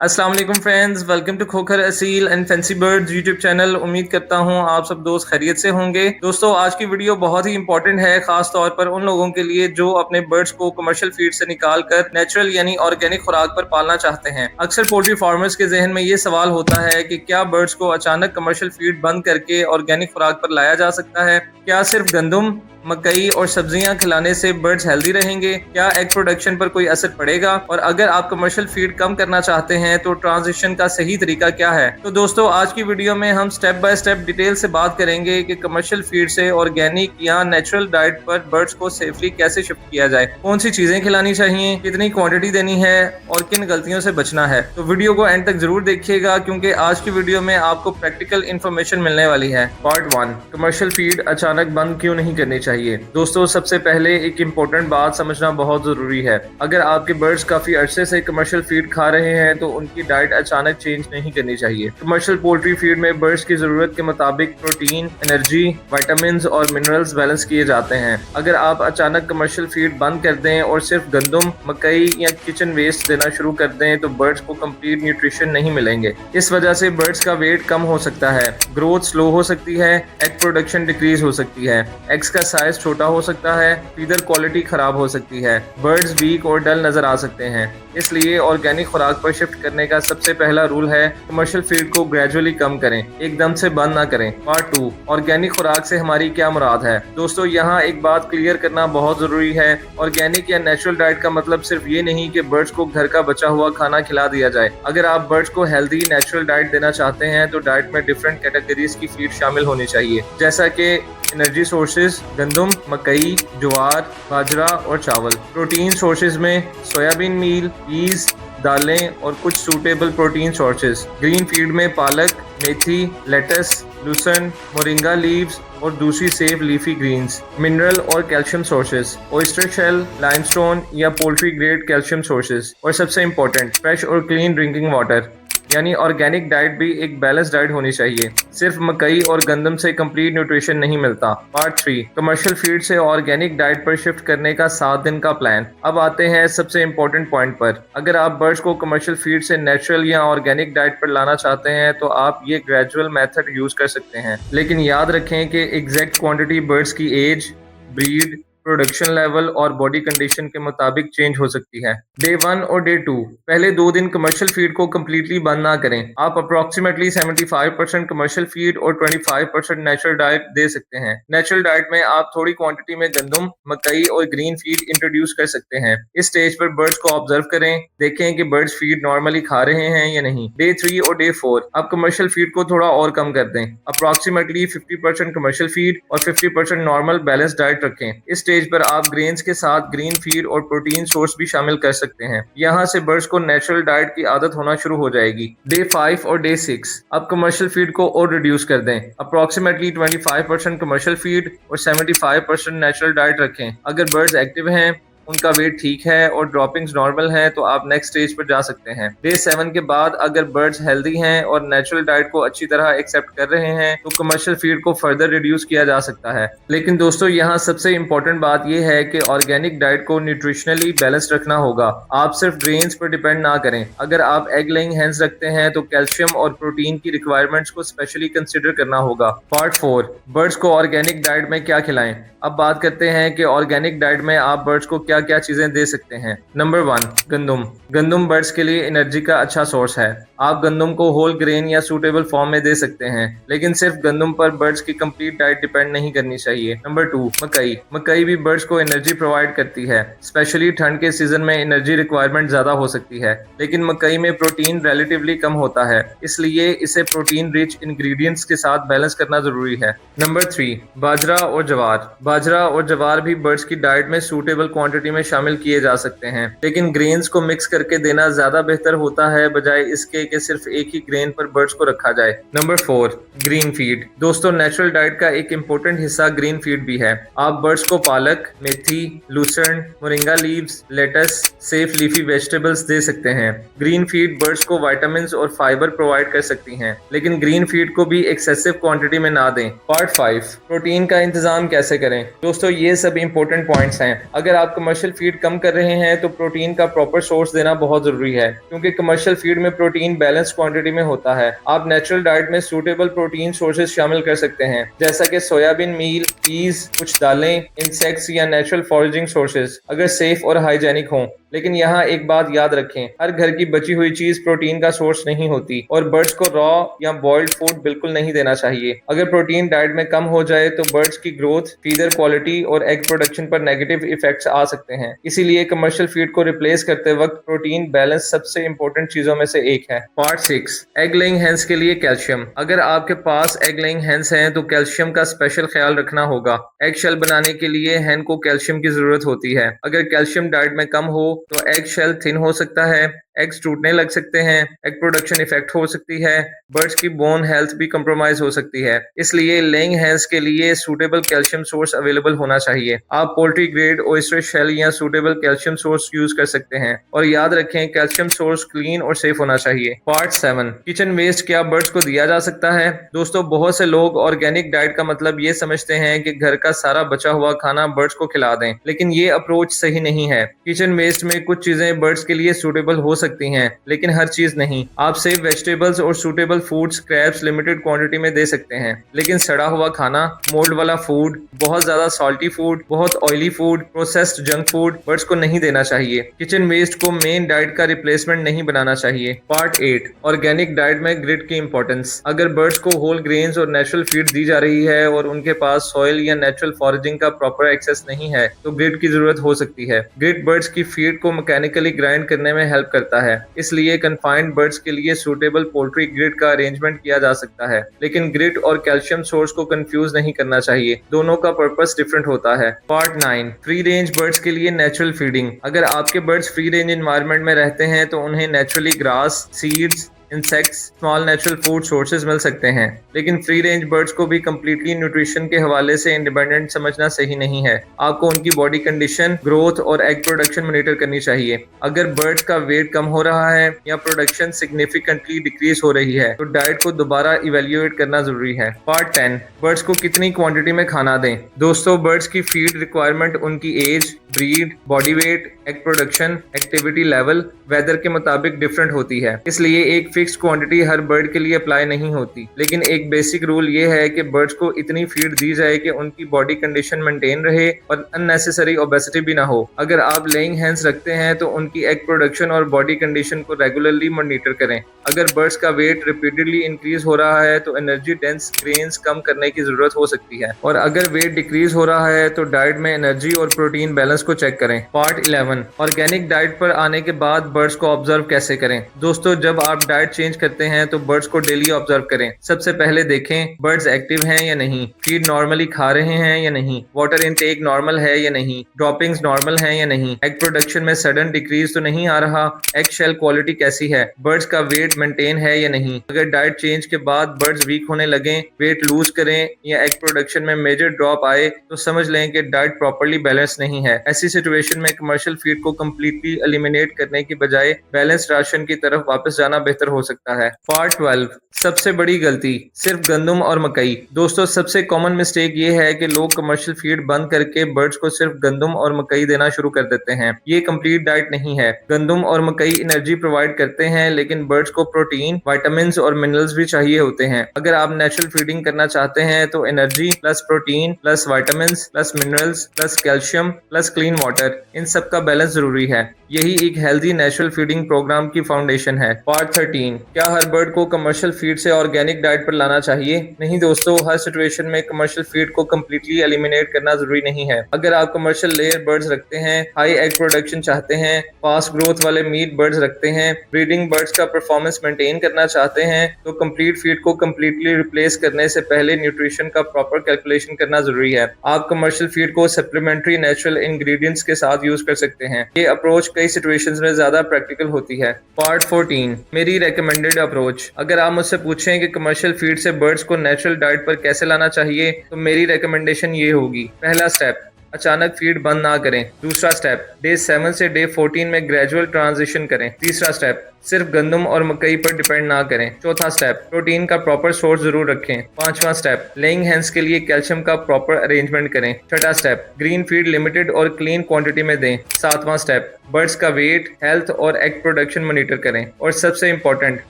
अस्सलाम वालेकुम friends, welcome to Khokhar Aseel and fancy birds YouTube channel. उम्मीद करता हूँ आप सब दोस्त खैरियत से होंगे। दोस्तों, आज की वीडियो बहुत ही इंपॉर्टेंट है, खास तौर पर उन लोगों के लिए जो अपने बर्ड्स को कमर्शियल फीड से निकाल कर नेचुरल यानी ऑर्गेनिक खुराक पर पालना चाहते हैं। अक्सर पोल्ट्री फार्मर्स के जहन में ये सवाल होता है कि क्या बर्ड्स को अचानक कमर्शियल फीड बंद करके ऑर्गेनिक खुराक पर लाया जा सकता है? क्या सिर्फ गंदम, मकई और सब्जियां खिलाने से बर्ड्स हेल्दी रहेंगे? क्या एग प्रोडक्शन पर कोई असर पड़ेगा? और अगर आप कमर्शियल फीड कम करना चाहते हैं तो ट्रांजिशन का सही तरीका क्या है? तो दोस्तों, आज की वीडियो में हम स्टेप बाय स्टेप डिटेल से बात करेंगे कि कमर्शियल फीड से ऑर्गेनिक या नेचुरल डाइट पर बर्ड्स को सेफली कैसे शिफ्ट किया जाए, कौन सी चीजें खिलानी चाहिए, कितनी क्वांटिटी देनी है और किन गलतियों से बचना है। तो वीडियो को एंड तक जरूर देखिएगा, क्योंकि आज की वीडियो में आपको प्रैक्टिकल इंफॉर्मेशन मिलने वाली है। पार्ट 1, कमर्शियल फीड अचानक बंद क्यों नहीं करनी चाहिए। दोस्तों, सबसे पहले एक इम्पोर्टेंट बात समझना बहुत जरूरी है। अगर आपके बर्ड्स काफी अरसे से कमर्शियल फीड खा रहे हैं तो उनकी डाइट अचानक चेंज नहीं करनी चाहिए। कमर्शियल पोल्ट्री फीड में बर्ड्स की जरूरत के मुताबिक प्रोटीन, एनर्जी, विटामिन और मिनरल्स बैलेंस किए जाते हैं। अगर आप अचानक कमर्शियल फीड बंद कर दें और सिर्फ गंदम, मकई या किचन वेस्ट देना शुरू कर दें तो बर्ड्स को कंप्लीट न्यूट्रिशन नहीं मिलेंगे। इस वजह से बर्ड्स का वेट कम हो सकता है, ग्रोथ स्लो हो सकती है, एग प्रोडक्शन डिक्रीज हो सकती है, एग्स का साइज छोटा हो सकता है, फीडर क्वालिटी खराब हो सकती है, बर्ड्स वीक और डल नजर आ सकते हैं। इसलिए ऑर्गेनिक खुराक पर शिफ्ट करने का सबसे पहला रूल है कमर्शियल फीड को ग्रेजुअली कम करें, एकदम से बंद ना करें। पार्ट 2, ऑर्गेनिक खुराक से हमारी क्या मुराद है। दोस्तों, यहाँ एक बात क्लियर करना बहुत जरूरी है। ऑर्गेनिक या नेचुरल डाइट का मतलब सिर्फ ये नहीं कि बर्ड्स को घर का बचा हुआ खाना खिला दिया जाए। अगर आप बर्ड्स को हेल्दी नेचुरल डाइट देना चाहते हैं तो डाइट में डिफरेंट कैटेगरीज की फीड शामिल होनी चाहिए, जैसा कि एनर्जी सोर्सेज गंदम, मकई, ज्वार, बाजरा और चावल। प्रोटीन सोर्सेज में सोयाबीन मील, पीज, दालें और कुछ suitable protein sources. Green feed में पालक, मेथी, लेटस, लूसन, मोरिंगा लीव्स और दूसरी सेफ लीफी ग्रीन्स। मिनरल और calcium sources, oyster shell, limestone या पोल्ट्री ग्रेड कैल्शियम सोर्सेज। और सबसे इम्पोर्टेंट, फ्रेश और क्लीन ड्रिंकिंग वाटर। यानी ऑर्गेनिक डाइट भी एक बैलेंस डाइट होनी चाहिए, सिर्फ मकई और गंदम से कंप्लीट न्यूट्रिशन नहीं मिलता। पार्ट 3, कमर्शियल फीड से ऑर्गेनिक डाइट पर शिफ्ट करने का 7 दिन का प्लान। अब आते हैं सबसे इम्पोर्टेंट पॉइंट पर। अगर आप बर्ड्स को कमर्शियल फीड से नेचुरल या ऑर्गेनिक डाइट पर लाना चाहते हैं तो आप ये ग्रेजुअल मेथड यूज कर सकते हैं, लेकिन याद रखें कि एग्जैक्ट क्वांटिटी बर्ड्स की एज, ब्रीड, प्रोडक्शन लेवल और बॉडी कंडीशन के मुताबिक चेंज हो सकती है। डे 1 और डे 2, पहले 2 दिन कमर्शियल फीड को कंप्लीटली बंद ना करें। आप अप्रोक्सीमेटली 75% कमर्शियल फीड और 25% नेचुरल डाइट दे सकते हैं। नेचुरल डाइट में आप थोड़ी क्वांटिटी में गंदम, मकई और ग्रीन फीड इंट्रोड्यूस कर सकते हैं। इस स्टेज पर बर्ड्स को ऑब्जर्व करें, देखें कि बर्ड्स फीड नॉर्मली खा रहे हैं या नहीं। डे 3 और डे 4, आप कमर्शियल फीड को थोड़ा और कम कर दें। अप्रोक्सीमेटली 50% कमर्शियल फीड और 50% नॉर्मल बैलेंस डाइट रखें। इस स्टेज पर आप ग्रेन्स के साथ ग्रीन फीड और प्रोटीन सोर्स भी शामिल कर सकते हैं। यहाँ से बर्ड्स को नेचुरल डाइट की आदत होना शुरू हो जाएगी। डे 5 और डे 6, आप कमर्शियल फीड को और रिड्यूस कर दें। अप्रोक्सीमेटली 25% कमर्शियल फीड और 75% नेचुरल डाइट रखें। अगर बर्ड्स एक्टिव हैं, उनका वेट ठीक है और ड्रॉपिंग्स नॉर्मल हैं तो आप नेक्स्ट स्टेज पर जा सकते हैं। डे 7 के बाद अगर बर्ड्स हेल्दी हैं और नेचुरल डाइट को अच्छी तरह एक्सेप्ट कर रहे हैं तो कमर्शियल फीड को फर्दर रिड्यूस किया जा सकता है। लेकिन दोस्तों, यहाँ सबसे इम्पोर्टेंट बात यह है कि ऑर्गेनिक डाइट को न्यूट्रिशनली बैलेंस रखना होगा। आप सिर्फ ग्रेन्स पर डिपेंड ना करें। अगर आप एग लेइंग हेन्स रखते हैं तो कैल्शियम और प्रोटीन की रिक्वायरमेंट्स को स्पेशली कंसिडर करना होगा। पार्ट 4, बर्ड्स को ऑर्गेनिक डाइट में क्या खिलाएं। अब बात करते हैं कि ऑर्गेनिक डाइट में आप बर्ड्स को क्या क्या चीजें दे सकते हैं। नंबर 1, गंदम। गंदम बर्ड्स के लिए एनर्जी का अच्छा सोर्स है। आप गंदम को होल ग्रेन या सूटेबल फॉर्म में दे सकते हैं, लेकिन सिर्फ गंदम पर बर्ड्स की कंप्लीट डाइट डिपेंड नहीं करनी चाहिए। नंबर 2, मकई। मकई भी बर्ड्स को एनर्जी प्रोवाइड करती है। स्पेशली ठंड के सीजन में एनर्जी रिक्वायरमेंट ज्यादा हो सकती है, लेकिन मकई में प्रोटीन रिलेटिवली कम होता है, इसलिए इसे प्रोटीन रिच इंग्रेडिएंट्स के साथ बैलेंस करना जरूरी है। नंबर 3, बाजरा और ज्वार। बाजरा और ज्वार भी बर्ड्स की डाइट में सूटेबल क्वांटिटी में शामिल किए जा सकते हैं, लेकिन ग्रेन्स को मिक्स करके देना ज्यादा बेहतर होता है, बजाय इसके कि सिर्फ एक ही ग्रेन पर बर्ड्स को रखा जाए। Number 4, green feed. दोस्तों, नेचुरल डाइट का एक इंपॉर्टेंट हिस्सा ग्रीन फीड भी है। आप बर्ड्स को पालक, मेथी, lucerne, moringa leaves, lettuce, safe leafy vegetables दे सकते हैं। ग्रीन फीड बर्ड्स को विटामिन और फाइबर प्रोवाइड कर सकती हैं, लेकिन ग्रीन फीड को भी एक्सेसिव क्वांटिटी में ना दें। पार्ट 5, प्रोटीन का इंतजाम कैसे करें। दोस्तों, ये सब इंपॉर्टेंट पॉइंट्स हैं। अगर आप कमर्शियल फीड कम कर रहे हैं तो प्रोटीन का प्रॉपर सोर्स देना बहुत जरूरी है, क्योंकि कमर्शियल फीड में प्रोटीन बैलेंस क्वांटिटी में होता है। आप नेचुरल डाइट में सूटेबल प्रोटीन सोर्सेज शामिल कर सकते हैं, जैसा कि सोयाबीन मील, पीज, कुछ दालें, इंसेक्ट्स या नेचुरल फॉरेजिंग सोर्सेज, अगर सेफ और हाइजेनिक हों। लेकिन यहाँ एक बात याद रखें, हर घर की बची हुई चीज प्रोटीन का सोर्स नहीं होती, और बर्ड्स को रॉ या बॉइल्ड फूड बिल्कुल नहीं देना चाहिए। अगर प्रोटीन डाइट में कम हो जाए तो बर्ड्स की ग्रोथ, फीडर क्वालिटी और एग प्रोडक्शन पर नेगेटिव इफेक्ट्स आ सकते हैं। इसीलिए कमर्शियल फीड को रिप्लेस करते वक्त प्रोटीन बैलेंस सबसे इंपॉर्टेंट चीजों में से एक है। पार्ट 6, एग लेइंग हेंस के लिए कैल्शियम। अगर आपके पास एग लेइंग हेंस हैं तो कैल्शियम का स्पेशल ख्याल रखना होगा। एग शेल बनाने के लिए हेन को कैल्शियम की जरूरत होती है। अगर कैल्शियम डाइट में कम हो तो एग शेल थिन हो सकता है, एग्स टूटने लग सकते हैं, एग प्रोडक्शन इफेक्ट हो सकती है, बर्ड्स की बोन हेल्थ भी कंप्रोमाइज हो सकती है। इसलिए लेइंग हेंस के लिए सूटेबल कैल्शियम सोर्स अवेलेबल होना चाहिए। आप पोल्ट्री ग्रेड ओयस्टर शेल या सूटेबल कैल्शियम सोर्स यूज कर सकते हैं, और याद रखें कैल्शियम सोर्स क्लीन और सेफ होना चाहिए। पार्ट 7, किचन वेस्ट क्या बर्ड्स को दिया जा सकता है। दोस्तों, बहुत से लोग ऑर्गेनिक डाइट का मतलब ये समझते हैं कि घर का सारा बचा हुआ खाना बर्ड्स को खिला दें, लेकिन ये अप्रोच सही नहीं है। किचन वेस्ट में कुछ चीजें बर्ड्स के लिए सूटेबल हो सकती हैं, लेकिन हर चीज नहीं। आप सेफ वेजिटेबल्स और suitable food scraps limited quantity में दे सकते हैं, लेकिन सड़ा हुआ खाना, मोल्ड वाला फूड, बहुत ज्यादा सॉल्टी फूड, बहुत oily food, processed junk food birds को नहीं देना चाहिए। किचन वेस्ट को मेन डाइट का रिप्लेसमेंट नहीं बनाना चाहिए। पार्ट 8, ऑर्गेनिक डाइट में ग्रिड की इंपॉर्टेंस। अगर बर्ड्स को होल ग्रेन्स और नेचुरल फीड दी जा रही है और उनके पास सॉइल या नेचुरल फॉरेजिंग का प्रॉपर एक्सेस नहीं है तो ग्रिड की जरूरत हो सकती है। ग्रिड बर्ड्स की फीड को मैकेनिकली ग्राइंड करने में हेल्प करता है, इसलिए कन्फाइंड बर्ड्स के लिए सूटेबल पोल्ट्री ग्रिड का अरेंजमेंट किया जा सकता है। लेकिन ग्रिड और कैल्शियम सोर्स को कंफ्यूज नहीं करना चाहिए, दोनों का पर्पस डिफरेंट होता है। पार्ट 9, फ्री रेंज बर्ड्स के लिए नेचुरल फीडिंग। अगर आपके बर्ड्स फ्री रेंज एनवायरनमेंट में रहते हैं तो उन्हें naturally grass, seeds, insects, small natural food sources मिल सकते हैं, लेकिन फ्री रेंज बर्ड्स को भी कंप्लीटली न्यूट्रिशन के हवाले से इंडिपेंडेंट समझना सही नहीं है। आपको उनकी बॉडी कंडीशन, ग्रोथ और एग प्रोडक्शन मॉनिटर करनी चाहिए। अगर बर्ड्स का वेट कम हो रहा है या प्रोडक्शन सिग्निफिकेंटली डिक्रीज हो रही है तो डाइट को दोबारा इवेल्युएट करना जरूरी है। पार्ट 10, बर्ड्स को कितनी क्वांटिटी में खाना दें। दोस्तों, बर्ड्स की फीड रिक्वायरमेंट उनकी age, breed, body weight, egg production, activity level, weather के मुताबिक डिफरेंट होती है। इसलिए एक फिक्स क्वांटिटी हर बर्ड के लिए अप्लाई नहीं होती, लेकिन एक बेसिक रूल ये है कि बर्ड्स को इतनी फीड दी जाए कि उनकी बॉडी कंडीशन मेंटेन रहे और अननेसेसरी ओबेसिटी भी ना हो। अगर आप लेइंग हेंस रखते हैं तो उनकी एग प्रोडक्शन और बॉडी कंडीशन को रेगुलरली मॉनिटर करें। अगर बर्ड्स का वेट रिपीटेडली इंक्रीज हो रहा है तो एनर्जी डेंस ग्रेन्स कम करने की जरूरत हो सकती है, और अगर वेट डिक्रीज हो रहा है तो डाइट में एनर्जी और प्रोटीन बैलेंस को चेक करें। पार्ट 11, ऑर्गेनिक डाइट पर आने के बाद बर्ड्स को ऑब्जर्व कैसे करें। दोस्तों, जब आप डाइट चेंज करते हैं तो बर्ड्स को डेली ऑब्जर्व करें। सबसे पहले देखें बर्ड्स एक्टिव हैं या नहीं, फीड नॉर्मली खा रहे हैं या नहीं, वाटर इनटेक नॉर्मल है या नहीं, ड्रॉपिंग्स नॉर्मल हैं या नहीं, एग प्रोडक्शन में सडन डिक्रीज तो नहीं आ रहा, एग शेल क्वालिटी कैसी है, बर्ड्स का वेट मेंटेन है या नहीं। अगर डाइट चेंज के बाद बर्ड्स वीक होने लगे, वेट लूज करें या एग प्रोडक्शन में मेजर ड्रॉप आए तो समझ लें कि डाइट प्रॉपर्ली बैलेंस नहीं है। ऐसी सिचुएशन में कमर्शियल फीड को कंप्लीटली एलिमिनेट करने की बजाय बैलेंस्ड राशन की तरफ वापस जाना बेहतर हो सकता है। पार्ट 12, सबसे बड़ी गलती, सिर्फ गंदम और मकई। दोस्तों, सबसे कॉमन मिस्टेक ये है कि लोग कमर्शियल फीड बंद करके बर्ड्स को सिर्फ गंदम और मकई देना शुरू कर देते हैं। ये कंप्लीट डाइट नहीं है। गंदम और मकई एनर्जी प्रोवाइड करते हैं, लेकिन बर्ड्स को प्रोटीन, विटामिन और मिनरल्स भी चाहिए होते हैं। अगर आप नेचुरल फीडिंग करना चाहते हैं तो energy plus protein plus vitamin plus minerals plus calcium plus clean water, इन सब का बैलेंस जरूरी है। यही एक हेल्दी नेचुरल फीडिंग प्रोग्राम की फाउंडेशन है। पार्ट 13, क्या हर बर्ड को कमर्शियल फीड से ऑर्गेनिक डाइट पर लाना चाहिए? नहीं दोस्तों, हर सिचुएशन में कमर्शियल फीड को कंप्लीटली एलिमिनेट करना जरूरी नहीं है। अगर आप कमर्शियल लेयर बर्ड्स रखते हैं, हाई एग प्रोडक्शन चाहते हैं, फास्ट ग्रोथ वाले मीट बर्ड्स रखते हैं, ब्रीडिंग बर्ड्स का परफॉर्मेंस मेंटेन करना चाहते हैं, तो कंप्लीट फीड को कंप्लीटली रिप्लेस करने से पहले न्यूट्रिशन का प्रॉपर कैलकुलेशन करना जरूरी है। आप कमर्शियल फीड को सप्लीमेंट्री नेचुरल इंग्रेडिएंट्स के साथ यूज कर सकते हैं। ये अप्रोच कई सिचुएशंस में ज्यादा प्रैक्टिकल होती है। पार्ट 14, मेरी रेकमेंडेड अप्रोच। अगर आप मुझसे पूछें कि कमर्शियल फीड से बर्ड्स को नेचुरल डाइट पर कैसे लाना चाहिए, तो मेरी रिकमेंडेशन ये होगी। पहला स्टेप, अचानक फीड बंद ना करें। दूसरा स्टेप, डे 7 से डे 14 में ग्रेजुअल ट्रांजिशन करें। तीसरा स्टेप, सिर्फ गंदम और मकई पर डिपेंड ना करें। चौथा स्टेप, प्रोटीन का प्रॉपर सोर्स जरूर रखें। पांचवा स्टेप, लेइंग हेंस के लिए कैल्शियम का प्रॉपर अरेंजमेंट करें। छठा स्टेप, ग्रीन फीड लिमिटेड और क्लीन क्वांटिटी में दें। सातवां स्टेप, बर्ड्स का वेट, हेल्थ और एग प्रोडक्शन मॉनिटर करें। और सबसे इंपॉर्टेंट,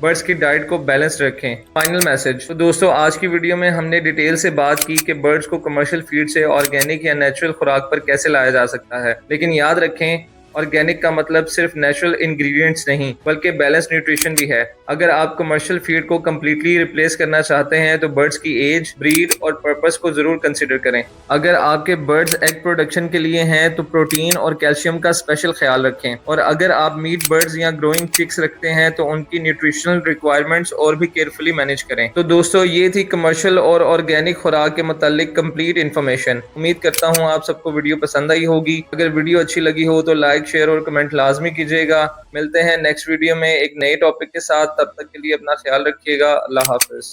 बर्ड्स की डाइट को बैलेंस रखें। Final message. तो दोस्तों, आज की वीडियो में हमने डिटेल से बात की कि बर्ड्स को कमर्शियल फीड से ऑर्गेनिक या नेचुरल खुराक पर कैसे लाया जा सकता है। लेकिन याद रखें, ऑर्गेनिक का मतलब सिर्फ नेचुरल इंग्रेडिएंट्स नहीं, बल्कि बैलेंस न्यूट्रिशन भी है। अगर आप कमर्शियल फीड को कम्प्लीटली रिप्लेस करना चाहते हैं तो बर्ड्स की एज, ब्रीड और पर्पस को जरूर कंसिडर करें। अगर आपके बर्ड्स एग प्रोडक्शन के लिए हैं तो प्रोटीन और कैल्शियम का स्पेशल ख्याल रखें। और अगर आप मीट बर्ड्स या ग्रोइंग चिक्स रखते हैं तो उनकी न्यूट्रिशनल रिक्वायरमेंट्स और भी केयरफुली मैनेज करें। तो दोस्तों, ये थी कमर्शियल और ऑर्गेनिक खुराक के मुतालिक कंप्लीट इन्फॉर्मेशन। उम्मीद करता हूँ आप सबको वीडियो पसंद आई होगी। अगर वीडियो अच्छी लगी हो तो लाइक, शेयर और कमेंट लाजमी कीजिएगा। मिलते हैं नेक्स्ट वीडियो में एक नए टॉपिक के साथ। तब तक के लिए अपना ख्याल रखिएगा। अल्लाह हाफिज।